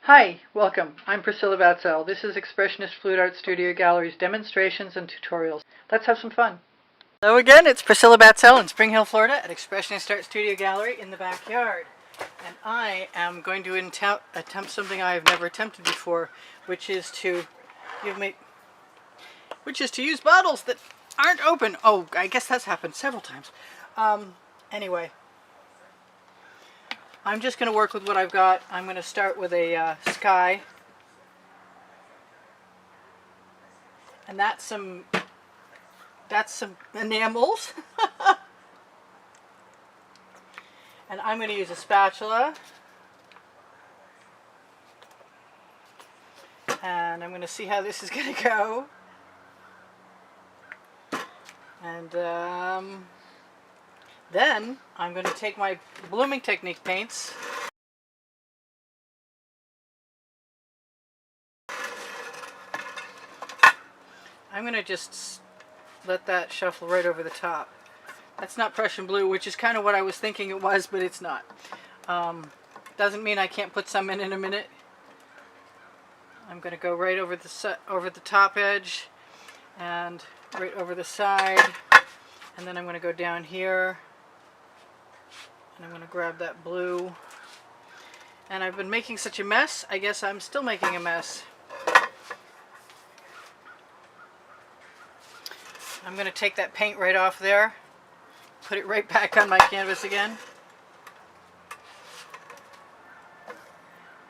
Hi, welcome. I'm Priscilla Batzell. This is Expressionist Fluid Art Studio Gallery's demonstrations and tutorials. Let's have some fun. Hello again, it's Priscilla Batzell in Spring Hill, Florida at Expressionist Art Studio Gallery in the backyard. And I am going to attempt something I have never attempted before, which is to use bottles that aren't open. Oh, I guess that's happened several times. Anyway. I'm just going to work with what I've got. I'm going to start with a sky. And that's some enamels. And I'm going to use a spatula. And I'm going to see how this is going to go. And then I'm going to take my blooming technique paints I'm going to just let that shuffle right over the top. That's not Prussian blue, which is kind of what I was thinking it was, but it's not. Doesn't mean I can't put some in a minute. I'm going to go right over the top edge and right over the side, and then I'm going to go down here. And I'm going to grab that blue. And I've been making such a mess, I guess I'm still making a mess. I'm going to take that paint right off there, put it right back on my canvas again,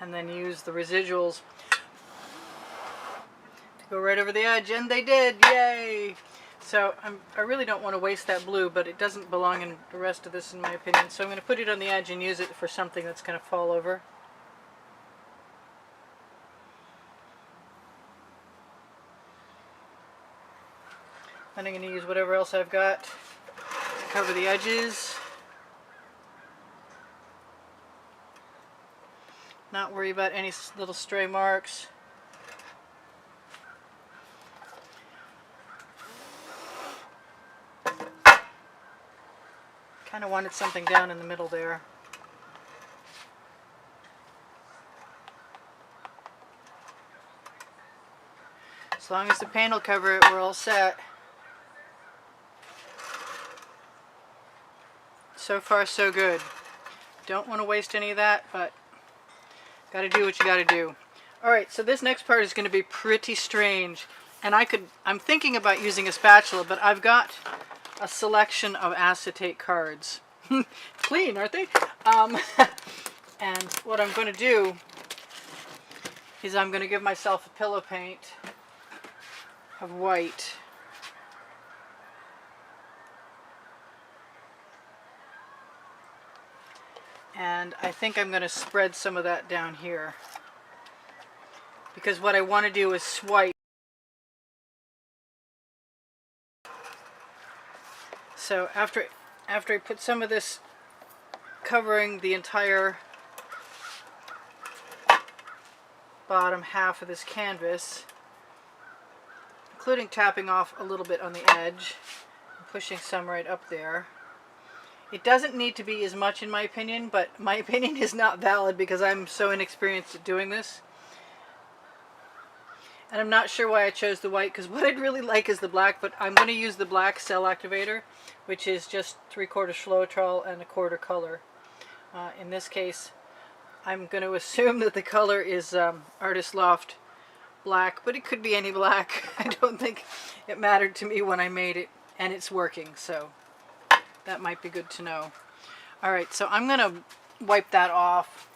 and then use the residuals to go right over the edge, and they did! Yay! So I really don't want to waste that blue, but it doesn't belong in the rest of this in my opinion. So I'm going to put it on the edge and use it for something that's going to fall over. Then I'm going to use whatever else I've got to cover the edges. Not worry about any little stray marks. Kind of wanted something down in the middle there. As long as the paint will cover it, we're all set. So far, so good. Don't want to waste any of that, but gotta do what you gotta do. Alright, so this next part is going to be pretty strange. And I'm thinking about using a spatula, but I've got a selection of acetate cards. Clean, aren't they? And what I'm going to do is I'm going to give myself a pillow paint of white. And I think I'm going to spread some of that down here. Because what I want to do is swipe. So after I put some of this covering the entire bottom half of this canvas, including tapping off a little bit on the edge, and pushing some right up there. It doesn't need to be as much in my opinion, but my opinion is not valid because I'm so inexperienced at doing this. And I'm not sure why I chose the white, because what I'd really like is the black, but I'm going to use the black cell activator, which is just 3/4 Floetrol and 1/4 color. In this case, I'm going to assume that the color is Artist Loft black, but it could be any black. I don't think it mattered to me when I made it, and it's working, so that might be good to know. Alright, so I'm going to wipe that off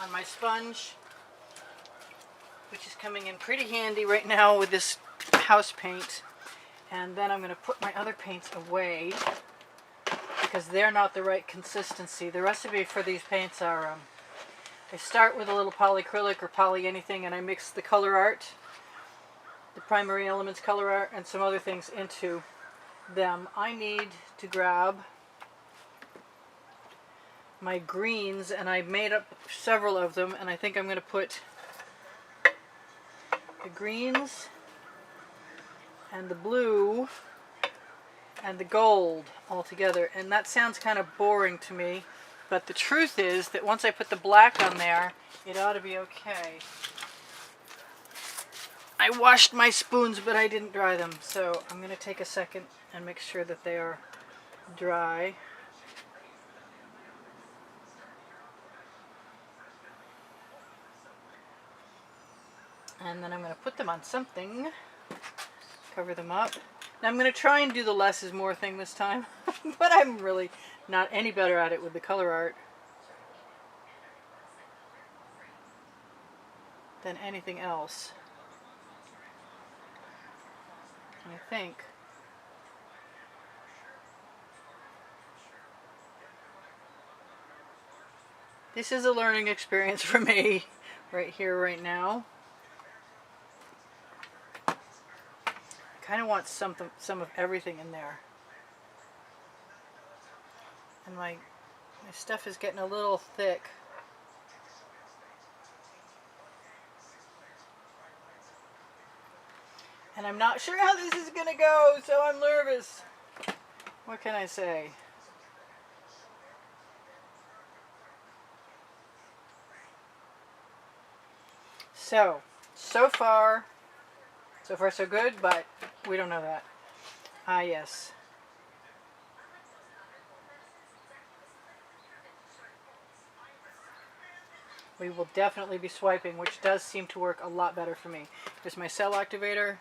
on my sponge, which is coming in pretty handy right now with this house paint. And then I'm going to put my other paints away because they're not the right consistency. The recipe for these paints are, I start with a little polyacrylic or poly anything, and I mix the Colourarte, the Primary Elements Colourarte, and some other things into them. I need to grab my greens, and I made up several of them, and I think I'm going to put the greens and the blue and the gold all together. And that sounds kind of boring to me, But the truth is that once I put the black on there, it ought to be okay. I washed my spoons, but I didn't dry them, so I'm going to take a second and make sure that they are dry. And then I'm going to put them on something, cover them up. Now I'm going to try and do the less is more thing this time, but I'm really not any better at it with the Colourarte than anything else. I think this is a learning experience for me right here, right now. I kind of want some of everything in there. And my stuff is getting a little thick. And I'm not sure how this is going to go, so I'm nervous. What can I say? So far so good, but we don't know that. Ah, yes. We will definitely be swiping, which does seem to work a lot better for me. Here's my cell activator.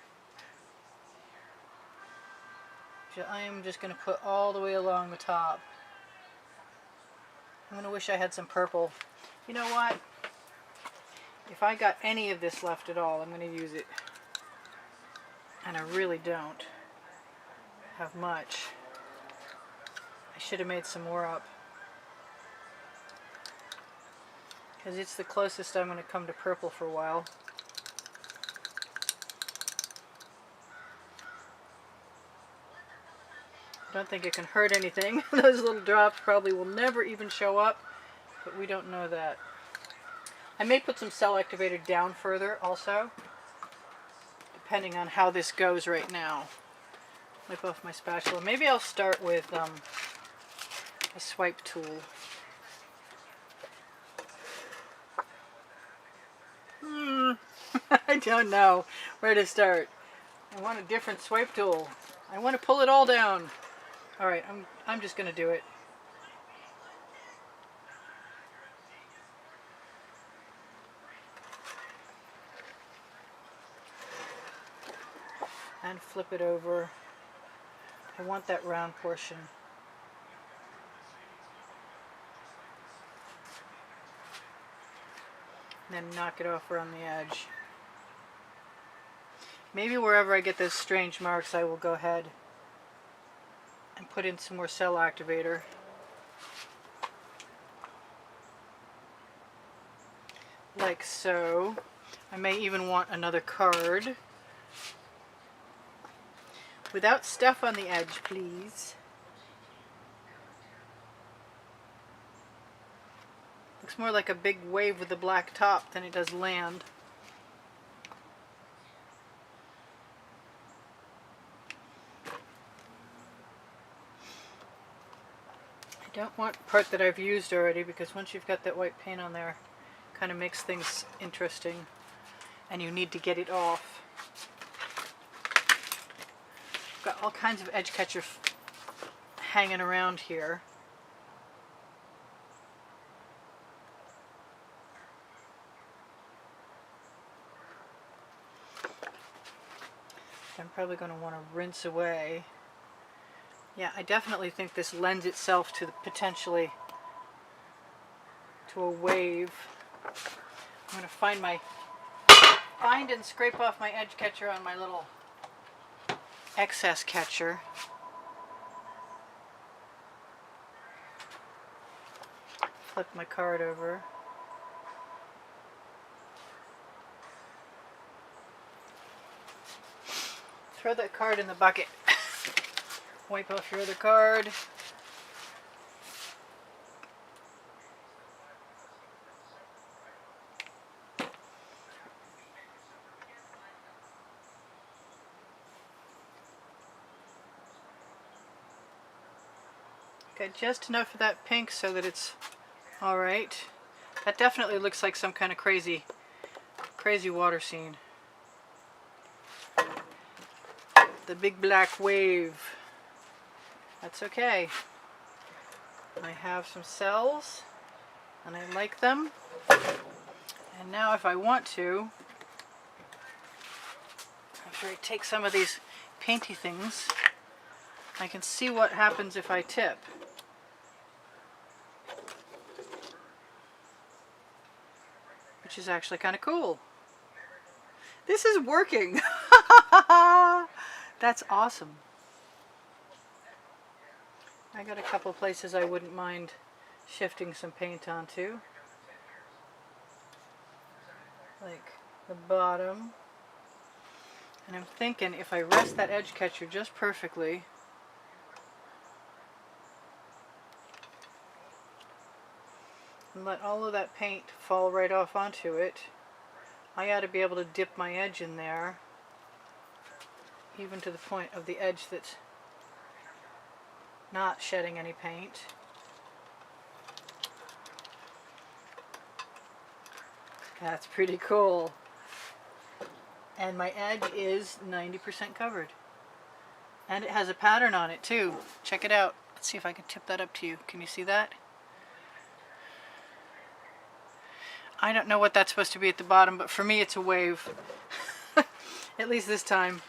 I am just going to put all the way along the top. I'm going to wish I had some purple. You know what? If I got any of this left at all, I'm going to use it. And I really don't have much. I should have made some more up. Because it's the closest I'm going to come to purple for a while. I don't think it can hurt anything. Those little drops probably will never even show up, but we don't know that. I may put some cell activator down further also, depending on how this goes right now. Wipe off my spatula. Maybe I'll start with a swipe tool. I don't know where to start. I want a different swipe tool. I want to pull it all down. Alright, I'm just going to do it. And flip it over. I want that round portion. And then knock it off around the edge. Maybe wherever I get those strange marks, I will go ahead and put in some more cell activator. Like so. I may even want another card. Without stuff on the edge, please. Looks more like a big wave with a black top than it does land. I don't want part that I've used already, because once you've got that white paint on there, it kind of makes things interesting, and you need to get it off. I've got all kinds of edge catchers hanging around here. I'm probably going to want to rinse away. Yeah, I definitely think this lends itself to potentially to a wave. I'm going to find and scrape off my edge catcher on my little excess catcher. Flip my card over. Throw that card in the bucket. Wipe off your other card. Got just enough of that pink so that it's All right. That definitely looks like some kind of crazy water scene. The big black wave. That's okay. I have some cells and I like them. And now if I want to, after I take some of these painty things, I can see what happens if I tip. Which is actually kind of cool. This is working. That's awesome. I got a couple places I wouldn't mind shifting some paint onto. Like the bottom. And I'm thinking if I rest that edge catcher just perfectly, and let all of that paint fall right off onto it, I ought to be able to dip my edge in there, even to the point of the edge that's not shedding any paint. That's pretty cool. And my edge is 90% covered. And it has a pattern on it too. Check it out. Let's see if I can tip that up to you. Can you see that? I don't know what that's supposed to be at the bottom, but for me it's a wave. At least this time.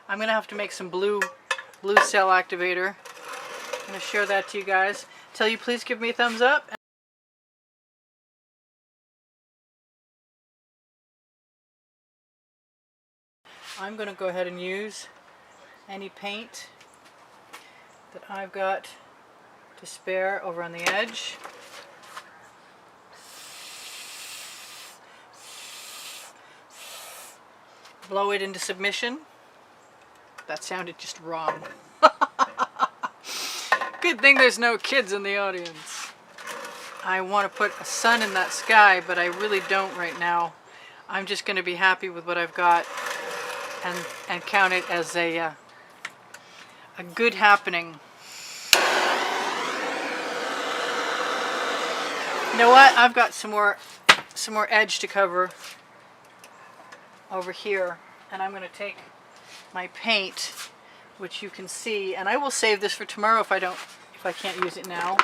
I'm going to have to make some blue cell activator. I'm going to share that to you guys. Tell you please give me a thumbs up. I'm going to go ahead and use any paint that I've got to spare over on the edge. Blow it into submission. That sounded just wrong. Good thing there's no kids in the audience. I want to put a sun in that sky, but I really don't right now. I'm just going to be happy with what I've got and count it as a good happening. You know what? I've got some more edge to cover over here, and I'm going to take my paint, which you can see, and I will save this for tomorrow if I can't use it now.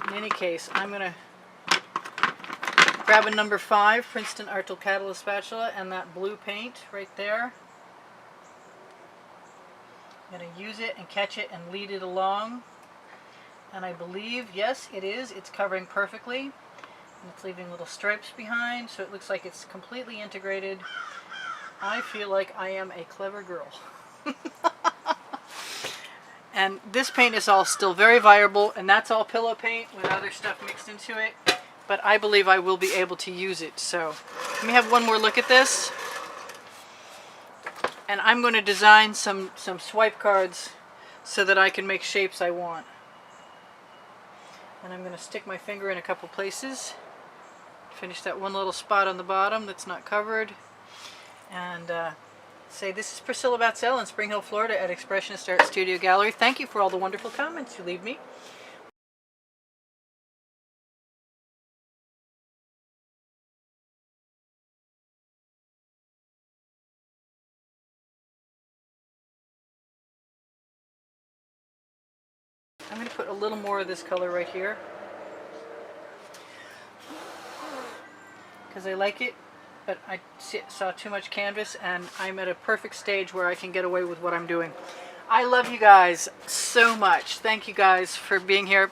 In any case, I'm going to grab a number 5 Princeton Artil Catalyst spatula and that blue paint right there. I'm going to use it and catch it and lead it along. And I believe, yes, it is. It's covering perfectly. And it's leaving little stripes behind, so it looks like it's completely integrated. I feel like I am a clever girl. And this paint is all still very viable, and that's all pillow paint with other stuff mixed into it. But I believe I will be able to use it. So let me have one more look at this. And I'm going to design some swipe cards so that I can make shapes I want. And I'm going to stick my finger in a couple places. Finish that one little spot on the bottom that's not covered. And say, this is Priscilla Batzell in Spring Hill, Florida at Expressionist Art Studio Gallery. Thank you for all the wonderful comments you leave me. I'm going to put a little more of this color right here because I like it, but I saw too much canvas, and I'm at a perfect stage where I can get away with what I'm doing. I love you guys so much. Thank you guys for being here.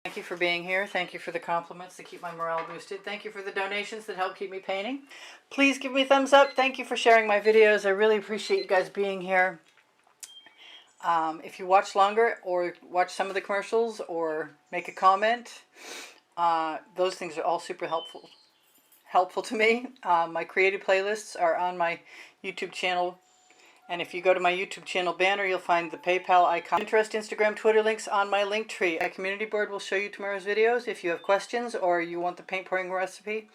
Thank you for being here. Thank you for the compliments that keep my morale boosted. Thank you for the donations that help keep me painting. Please give me a thumbs up. Thank you for sharing my videos. I really appreciate you guys being here. If you watch longer or watch some of the commercials or make a comment, those things are all super helpful helpful to me. My creative playlists are on my YouTube channel. And if you go to my YouTube channel banner, you'll find the PayPal icon. Pinterest, Instagram, Twitter links on my link tree. My community board will show you tomorrow's videos. If you have questions or you want the paint pouring recipe,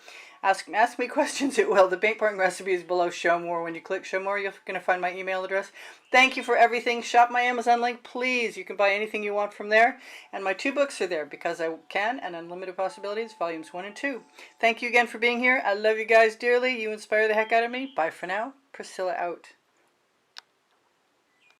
ask me questions, it will. The paint pouring recipe is below Show More. When you click Show More, you're going to find my email address. Thank you for everything. Shop my Amazon link, please. You can buy anything you want from there. And my 2 books are there, Because I Can and Unlimited Possibilities, volumes 1 and 2. Thank you again for being here. I love you guys dearly. You inspire the heck out of me. Bye for now. Priscilla out.